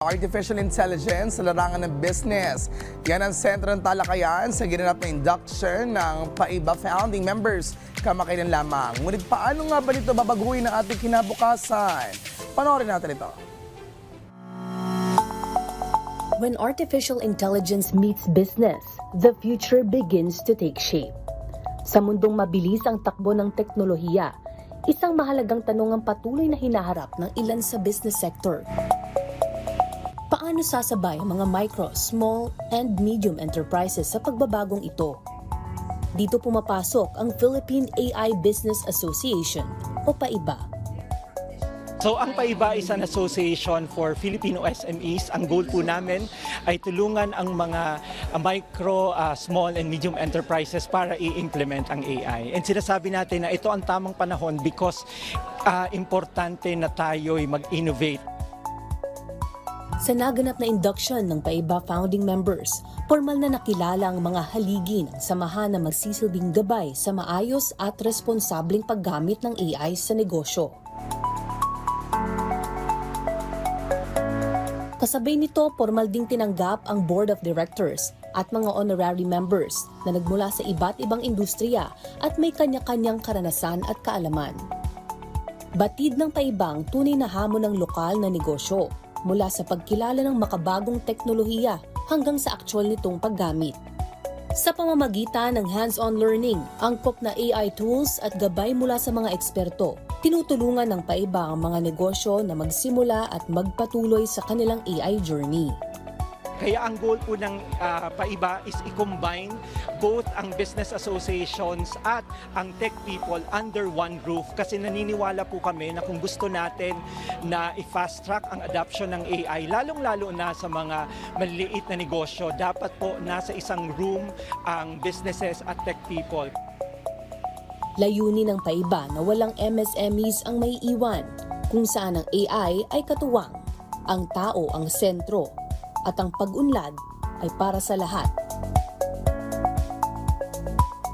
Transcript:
Artificial Intelligence sa larangan ng business. Yan ang sentro ng talakayan sa ginanap na induction ng PAIBA founding members kamakailan lamang. Ngunit paano nga ba nito babaguhin ang ating kinabukasan? Panoorin natin ito. When artificial intelligence meets business, the future begins to take shape. Sa mundong mabilis ang takbo ng teknolohiya, isang mahalagang tanong ang patuloy na hinaharap ng ilan sa business sector. Paano sasabay ang mga micro, small, and medium enterprises sa pagbabagong ito? Dito pumapasok ang Philippine AI Business Association o PAIBA. So ang PAIBA is an association for Filipino SMEs. Ang goal po namin ay tulungan ang mga micro, small and medium enterprises para i-implement ang AI. And sinasabi natin na ito ang tamang panahon because importante na tayo'y mag-innovate. Sa naganap na induction ng PAIBA founding members, formal na nakilala ang mga haligi ng samahan na magsisilbing gabay sa maayos at responsableng paggamit ng AI sa negosyo. Kasabay nito, formal ding tinanggap ang board of directors at mga honorary members na nagmula sa iba't ibang industriya at may kanya-kanyang karanasan at kaalaman. Batid ng PAIBA ang tunay na hamon ng lokal na negosyo, mula sa pagkilala ng makabagong teknolohiya hanggang sa aktual nitong paggamit. Sa pamamagitan ng hands-on learning, angkop na AI tools at gabay mula sa mga eksperto, tinutulungan ng PAIBA ang mga negosyo na magsimula at magpatuloy sa kanilang AI journey. Kaya ang goal po ng PAIBA is i-combine both ang business associations at ang tech people under one roof. Kasi naniniwala po kami na kung gusto natin na i-fast track ang adoption ng AI, lalong-lalo na sa mga maliliit na negosyo, dapat po nasa isang room ang businesses at tech people. Layunin ng PAIBA na walang MSMEs ang may iwan, kung saan ang AI ay katuwang, ang tao ang sentro, at ang pag-unlad ay para sa lahat.